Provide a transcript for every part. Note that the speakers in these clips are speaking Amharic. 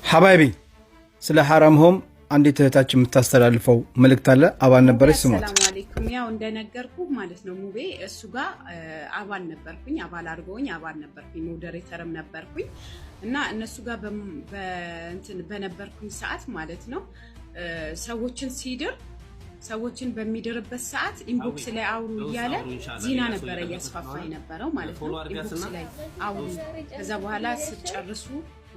ሐባይቢ ስለ ሐራምሆም አንዲት እህታችን የምታስተላልፈው መልእክት አለ። አባል ነበረች ስሟት። ሰላም አለይኩም። ያው እንደነገርኩ ማለት ነው ሙቤ እሱ ጋር አባል ነበርኩኝ፣ አባል አድርገውኝ አባል ነበርኩኝ፣ ሞዴሬተርም ነበርኩኝ እና እነሱ ጋር በነበርኩኝ ሰዓት ማለት ነው ሰዎችን ሲድር ሰዎችን በሚድርበት ሰዓት ኢንቦክስ ላይ አውሩ እያለ ዚና ነበረ እያስፋፋ የነበረው ማለት ነው። ኢንቦክስ ላይ አውሩ ከዛ በኋላ ስጨርሱ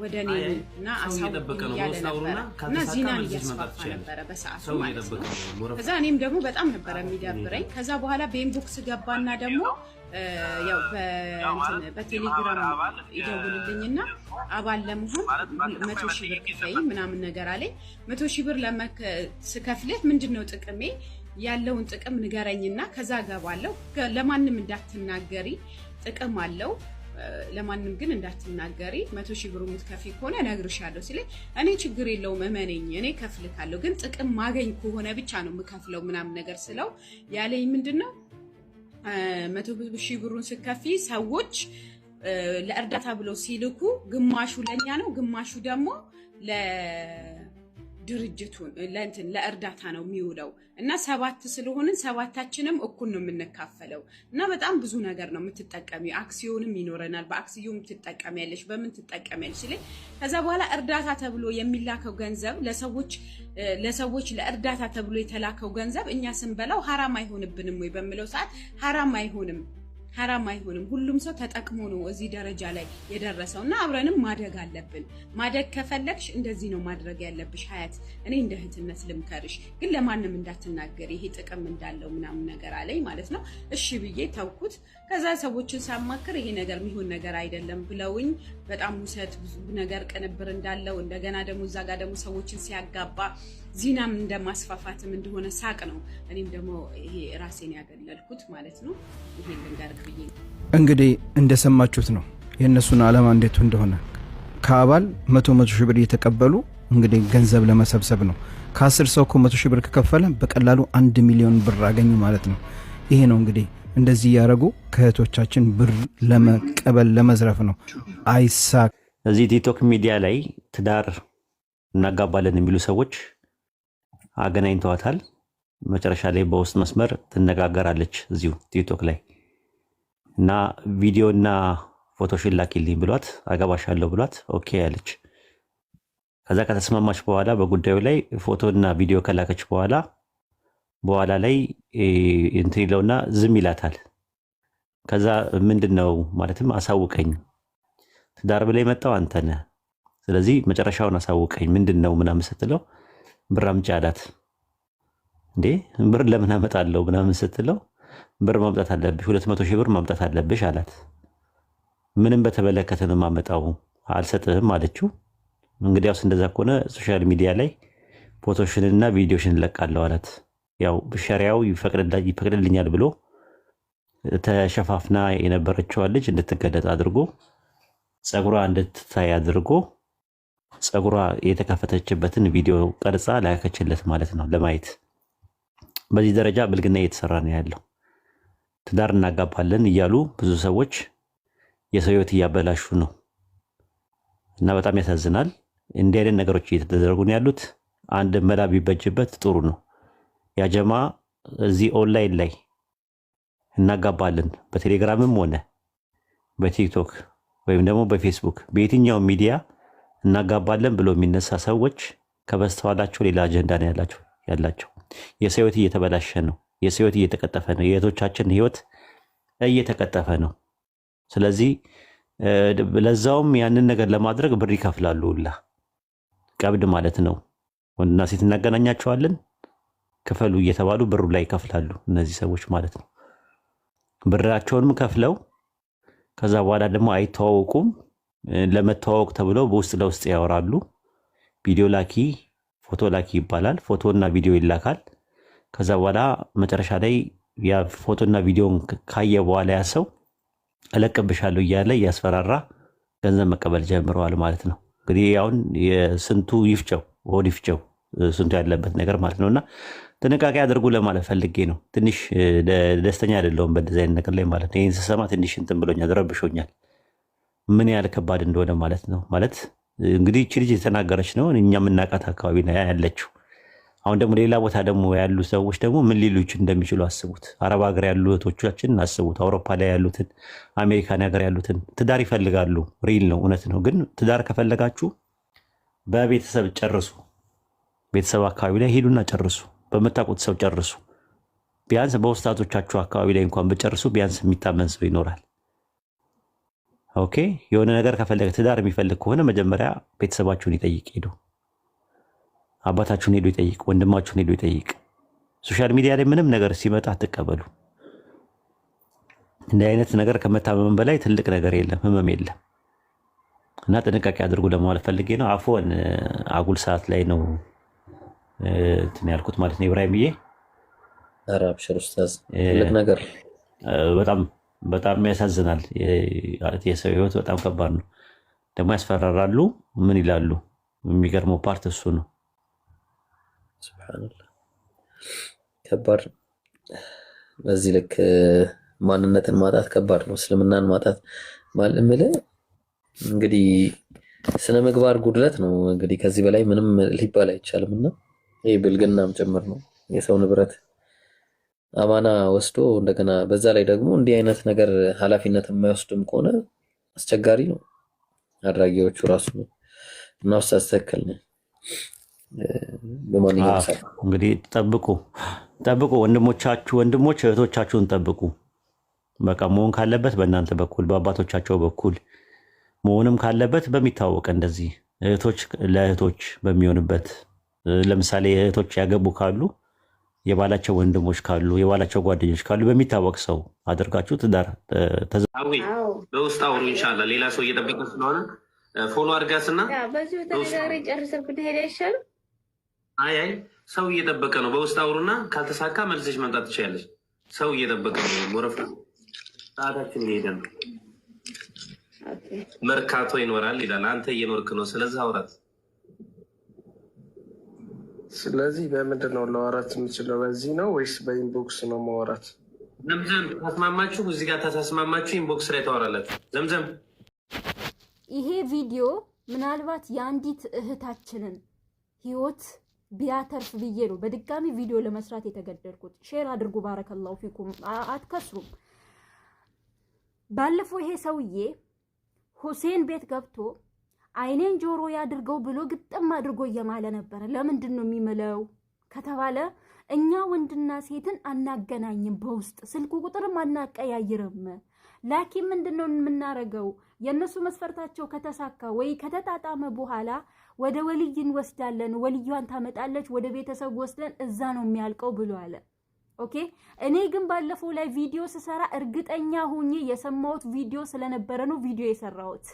ወደ እኔ እና አሳውቁ እያለ ነበረ እና ዚናን እያስፋፋ ነበረ በሰዓቱ ማለት ነው። ከዛ እኔም ደግሞ በጣም ነበረ የሚደብረኝ። ከዛ በኋላ በኢንቦክስ ገባና ደግሞ ያው በቴሌግራም ይደውልልኝና አባል ለመሆን 100,000 ብር ክፈይ ምናምን ነገር አለኝ። 100,000 ብር ስከፍልህ ምንድነው ጥቅሜ? ያለውን ጥቅም ንገረኝና ከዛ ገባለሁ። ለማንም እንዳትናገሪ ጥቅም አለው፣ ለማንም ግን እንዳትናገሪ 100,000 ብር የምትከፊ ከሆነ እነግርሻለሁ ሲለኝ እኔ ችግር የለውም እመነኝ እኔ ከፍልካለሁ፣ ግን ጥቅም ማገኝ ከሆነ ብቻ ነው የምከፍለው ምናምን ነገር ስለው ያለኝ ምንድነው 100,000 ብሩን ስከፊ ሰዎች ለእርዳታ ብለው ሲልኩ ግማሹ ለኛ ነው፣ ግማሹ ደግሞ ለድርጅቱን ለእርዳታ ነው የሚውለው እና 7 ስለሆንን 7ታችንም እኩል ነው የምንካፈለው እና በጣም ብዙ ነገር ነው የምትጠቀሚው። አክሲዮንም ይኖረናል፣ በአክሲዮን ትጠቀሚያለሽ፣ በምን ትጠቀሚያለሽ ሲለኝ ከዛ በኋላ እርዳታ ተብሎ የሚላከው ገንዘብ ለሰዎች ለእርዳታ ተብሎ የተላከው ገንዘብ እኛ ስንበላው ሐራም አይሆንብንም ወይ በሚለው ሰዓት ሐራም አይሆንም። ሁሉም ሰው ተጠቅሞ ነው እዚህ ደረጃ ላይ የደረሰው እና አብረንም ማደግ አለብን። ማደግ ከፈለግሽ እንደዚህ ነው ማድረግ ያለብሽ ሀያት። እኔ እንደ እህትነት ልምከርሽ፣ ግን ለማንም እንዳትናገሪ ይሄ ጥቅም እንዳለው ምናምን ነገር አለኝ ማለት ነው። እሺ ብዬ ተውኩት። ከዛ ሰዎችን ሳማክር ይሄ ነገር የሚሆን ነገር አይደለም ብለውኝ በጣም ውሰት ብዙ ነገር ቅንብር እንዳለው እንደገና ደግሞ እዛ ጋር ደግሞ ሰዎችን ሲያጋባ ዚናም እንደማስፋፋትም እንደሆነ ሳቅ ነው። እኔም ደግሞ ይሄ ራሴን ያገለልኩት ማለት ነው። ይሄ ልንገርክ ብዬ እንግዲህ እንደሰማችሁት ነው የእነሱን ዓላማ እንዴት እንደሆነ። ከአባል 100,000 ብር እየተቀበሉ እንግዲህ ገንዘብ ለመሰብሰብ ነው። ከ10 ሰው እኮ 100,000 ብር ከከፈለ በቀላሉ 1 ሚሊዮን ብር አገኙ ማለት ነው። ይሄ ነው እንግዲህ እንደዚህ እያደረጉ ከእህቶቻችን ብር ለመቀበል ለመዝረፍ ነው። አይሳክ እዚህ ቲክቶክ ሚዲያ ላይ ትዳር እናጋባለን የሚሉ ሰዎች አገናኝተዋታል። መጨረሻ ላይ በውስጥ መስመር ትነጋገራለች እዚሁ ቲክቶክ ላይ እና ቪዲዮና ፎቶሽን ላኪልኝ ብሏት አገባሻለሁ ብሏት ኦኬ ያለች። ከዛ ከተስማማች በኋላ በጉዳዩ ላይ ፎቶና ቪዲዮ ከላከች በኋላ ላይ እንትን ይለውና ዝም ይላታል። ከዛ ምንድነው ማለትም አሳውቀኝ፣ ትዳር ብላ የመጣው አንተ ነህ፣ ስለዚህ መጨረሻውን አሳውቀኝ ምንድነው ምናምን ስትለው ብር አምጪ አላት። እንዴ ብር ለምን አመጣለሁ ምናምን ስትለው ብር ማምጣት አለብሽ 200,000 ብር ማምጣት አለብሽ አላት። ምንም በተመለከተ ነው ማመጣው አልሰጥህም አለችው። እንግዲያውስ እንደዛ ከሆነ ሶሻል ሚዲያ ላይ ፎቶሽንና ቪዲዮሽን ለቃለሁ አላት። ያው ሸሪያው ይፈቅድልኛል ብሎ ተሸፋፍና የነበረችው ልጅ እንድትገለጥ አድርጎ ጸጉሯ እንድትታይ አድርጎ ጸጉሯ የተከፈተችበትን ቪዲዮ ቀርጻ ላከችለት ማለት ነው ለማየት። በዚህ ደረጃ ብልግና እየተሰራ ነው ያለው። ትዳር እናጋባለን እያሉ ብዙ ሰዎች የሰው ሕይወት እያበላሹ ነው እና በጣም ያሳዝናል። እንዲህ አይነት ነገሮች እየተደረጉ ነው ያሉት። አንድ መላ ቢበጅበት ጥሩ ነው። ያጀማ እዚህ ኦንላይን ላይ እናጋባለን በቴሌግራምም ሆነ በቲክቶክ ወይም ደግሞ በፌስቡክ በየትኛው ሚዲያ እናጋባለን ብሎ የሚነሳ ሰዎች ከበስተኋላቸው ሌላ አጀንዳ ነው ያላቸው። የሰው ሕይወት እየተበላሸ ነው። የሰው ሕይወት እየተቀጠፈ ነው። የእህቶቻችን ሕይወት እየተቀጠፈ ነው። ስለዚህ ለዛውም ያንን ነገር ለማድረግ ብር ይከፍላሉ። ሁላ ቀብድ ማለት ነው። ወንድና ሴት እናገናኛቸዋለን ክፈሉ እየተባሉ ብሩ ላይ ይከፍላሉ እነዚህ ሰዎች ማለት ነው። ብራቸውንም ከፍለው ከዛ በኋላ ደግሞ አይተዋወቁም። ለመተዋወቅ ተብለው በውስጥ ለውስጥ ያወራሉ። ቪዲዮ ላኪ ፎቶ ላኪ ይባላል። ፎቶና ቪዲዮ ይላካል። ከዛ በኋላ መጨረሻ ላይ ያ ፎቶና ቪዲዮን ካየ በኋላ ያ ሰው እለቅብሻለሁ እያለ እያስፈራራ ገንዘብ መቀበል ጀምረዋል ማለት ነው። እንግዲህ አሁን የስንቱ ይፍጨው ሆድ ይፍጨው ስንቱ ያለበት ነገር ማለት ነውና ጥንቃቄ አድርጉ ለማለት ፈልጌ ነው። ትንሽ ደስተኛ አይደለሁም በእንደዚህ አይነት ነገር ላይ ማለት ነው። ይህን ስሰማ ትንሽ እንትን ብሎኛል፣ ረብሾኛል። ምን ያህል ከባድ እንደሆነ ማለት ነው። ማለት እንግዲህ እቺ ልጅ የተናገረች ነው እኛ የምናውቃት አካባቢ ነው ያለችው። አሁን ደግሞ ሌላ ቦታ ደግሞ ያሉ ሰዎች ደግሞ ምን ሊሉች እንደሚችሉ አስቡት። አረብ ሀገር ያሉ እህቶቻችን አስቡት። አውሮፓ ላይ ያሉትን፣ አሜሪካን ሀገር ያሉትን ትዳር ይፈልጋሉ። ሪል ነው፣ እውነት ነው። ግን ትዳር ከፈለጋችሁ በቤተሰብ ጨርሱ። ቤተሰብ አካባቢ ላይ ሄዱና ጨርሱ። በምታውቁት ሰው ጨርሱ። ቢያንስ በውስጣቶቻችሁ አካባቢ ላይ እንኳን ብጨርሱ ቢያንስ የሚታመን ሰው ይኖራል። ኦኬ። የሆነ ነገር ከፈለገ ትዳር የሚፈልግ ከሆነ መጀመሪያ ቤተሰባችሁን ይጠይቅ። ሄዱ አባታችሁን ሄዱ ይጠይቅ፣ ወንድማችሁን ሄዱ ይጠይቅ። ሶሻል ሚዲያ ላይ ምንም ነገር ሲመጣ አትቀበሉ። እንዲህ አይነት ነገር ከመታመም በላይ ትልቅ ነገር የለም፣ ህመም የለም። እና ጥንቃቄ አድርጉ ለማለት ፈልጌ ነው። አፎን አጉል ሰዓት ላይ ነው እንትን ያልኩት ማለት ነው። ኢብራሂምዬ ኧረ አብሽር ኡስታዝ፣ ትልቅ ነገር በጣም ያሳዝናል። የሰው ህይወት በጣም ከባድ ነው። ደግሞ ያስፈራራሉ። ምን ይላሉ? የሚገርመው ፓርት እሱ ነው። ሱብሃንአላህ ከባድ። በዚህ ልክ ማንነትን ማጣት ከባድ ነው። እስልምናን ማጣት ማለት እንግዲህ ስነ ምግባር ጉድለት ነው። እንግዲህ ከዚህ በላይ ምንም ሊባል አይቻልም። እና ይህ ብልግናም ጭምር ነው። የሰው ንብረት አማና ወስዶ እንደገና በዛ ላይ ደግሞ እንዲህ አይነት ነገር ኃላፊነት የማይወስድም ከሆነ አስቸጋሪ ነው። አድራጊዎቹ ራሱ ነው እና ኡስታዝ ትክክል ነው። በማንኛውም ሰዓት እንግዲህ ጠብቁ ወንድሞች እህቶቻችሁን ጠብቁ። በቃ መሆን ካለበት በእናንተ በኩል በአባቶቻቸው በኩል መሆንም ካለበት በሚታወቅ እንደዚህ እህቶች ለእህቶች በሚሆንበት ለምሳሌ እህቶች ያገቡ ካሉ የባላቸው ወንድሞች ካሉ የባላቸው ጓደኞች ካሉ በሚታወቅ ሰው አድርጋችሁ ትዳር በውስጥ አውሩ። ኢንሻአላህ ሌላ ሰው እየጠበቀ ስለሆነ ፎሎ አድርጋስና በዚሁ ተነጋግሬ ጨርሰን ብንሄድ አይሻልም? አይ ሰው እየጠበቀ ነው። በውስጥ አውሩና ካልተሳካ መልሰሽ መምጣት ትችያለሽ። ሰው እየጠበቀ ነው። ወረፋ ሰዓታችን እየሄደ ነው። መርካቶ ይኖራል ይላል። አንተ እየኖርክ ነው። ስለዚህ አውራት። ስለዚህ በምንድን ነው ለአውራት የምችለው? በዚህ ነው ወይስ በኢንቦክስ ነው ማውራት? ዘምዘም ተስማማችሁ? እዚህ ጋር ተስማማችሁ? ኢንቦክስ ላይ ታወራላችሁ። ዘምዘም ይሄ ቪዲዮ ምናልባት የአንዲት እህታችንን ህይወት ቢያተርፍ ብዬ ነው በድጋሚ ቪዲዮ ለመስራት የተገደድኩት። ሼር አድርጉ። ባረከላሁ ፊኩም። አትከስሩም። ባለፈው ይሄ ሰውዬ ሁሴን ቤት ገብቶ አይኔን ጆሮ ያድርገው ብሎ ግጥም አድርጎ እየማለ ነበረ። ለምንድን ነው የሚምለው ከተባለ እኛ ወንድና ሴትን አናገናኝም፣ በውስጥ ስልኩ ቁጥርም አናቀያይርም። ላኪን ምንድነው የምናረገው? የነሱ መስፈርታቸው ከተሳካ ወይ ከተጣጣመ በኋላ ወደ ወልይ እንወስዳለን፣ ወልዩን ታመጣለች፣ ወደ ቤተሰብ ወስደን እዛ ነው የሚያልቀው ብሎ አለ። ኦኬ። እኔ ግን ባለፈው ላይ ቪዲዮ ስሰራ እርግጠኛ ሆኜ የሰማሁት ቪዲዮ ስለነበረ ነው ቪዲዮ የሰራሁት።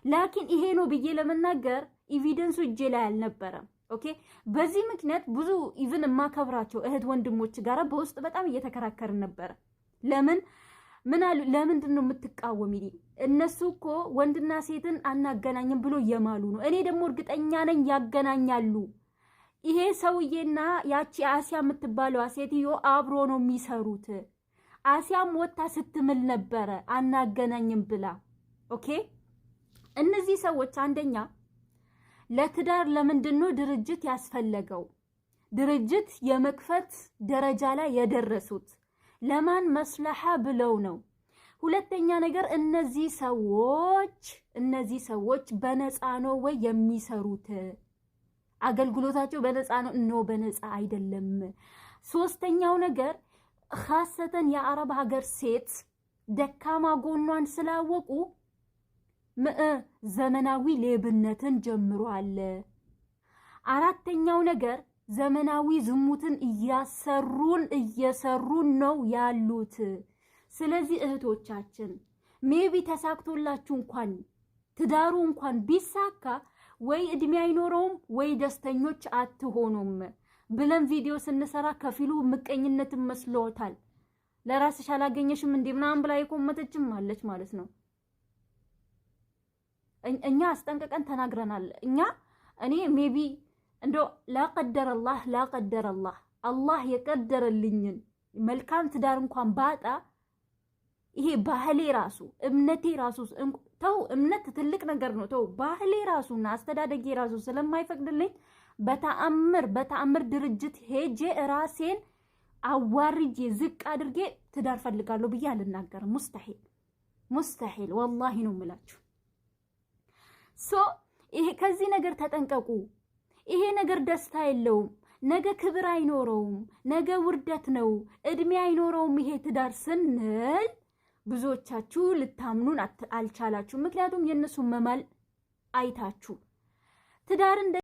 ላኪን ይሄ ነው ብዬ ለመናገር ኤቪደንሱ እጄ ላይ አልነበረም። ኦኬ። በዚህ ምክንያት ብዙ ኢቭን የማከብራቸው እህት ወንድሞች ጋር በውስጥ በጣም እየተከራከርን ነበር። ምን አሉ? ለምንድን ነው የምትቃወሚ? እነሱ እኮ ወንድና ሴትን አናገናኝም ብሎ እየማሉ ነው። እኔ ደግሞ እርግጠኛ ነኝ ያገናኛሉ። ይሄ ሰውዬና ያቺ አሲያ የምትባለው ሴትዮ አብሮ ነው የሚሰሩት። አሲያም ወጣ ስትምል ነበረ አናገናኝም ብላ። ኦኬ። እነዚህ ሰዎች አንደኛ ለትዳር ለምንድን ነው ድርጅት ያስፈለገው? ድርጅት የመክፈት ደረጃ ላይ የደረሱት ለማን መስለሃ ብለው ነው? ሁለተኛ ነገር እነዚህ ሰዎች በነፃ ነው ወይ የሚሰሩት? አገልግሎታቸው በነፃ ነው? በነፃ አይደለም። ሶስተኛው ነገር ኻሰተን የአረብ ሀገር ሴት ደካማ ጎኗን ስላወቁ ዘመናዊ ሌብነትን ጀምሯል። አራተኛው ነገር ዘመናዊ ዝሙትን እየሰሩን ነው ያሉት። ስለዚህ እህቶቻችን ሜቢ ተሳክቶላችሁ እንኳን ትዳሩ እንኳን ቢሳካ ወይ እድሜ አይኖረውም ወይ ደስተኞች አትሆኑም ብለን ቪዲዮ ስንሰራ ከፊሉ ምቀኝነትን መስሎታል። ለራስሽ አላገኘሽም እንዴ ምናምን ብላ የኮመተችም አለች ማለት ነው። እኛ አስጠንቀቀን ተናግረናል። እኔ ሜቢ እንዶ ላቀደረ አላህ አላህ የቀደረልኝን መልካም ትዳር እንኳን ባጣ ይሄ ባህሌ ራሱ እምነቴ ራሱ ተው እምነት ትልቅ ነገር ነው። ተው ባህሌ ራሱና አስተዳደጌ ራሱ ስለማይፈቅድልኝ በተአምር ድርጅት ሄጄ ራሴን አዋርጄ ዝቅ አድርጌ ትዳር ፈልጋለሁ ብዬ አልናገርም። ሙስተሂል ወላሂ ነው የምላችሁ። ይሄ ከዚህ ነገር ተጠንቀቁ። ይሄ ነገር ደስታ የለውም፣ ነገ ክብር አይኖረውም፣ ነገ ውርደት ነው፣ እድሜ አይኖረውም ይሄ ትዳር ስንል ብዙዎቻችሁ ልታምኑን አልቻላችሁ። ምክንያቱም የነሱ መማል አይታችሁ ትዳር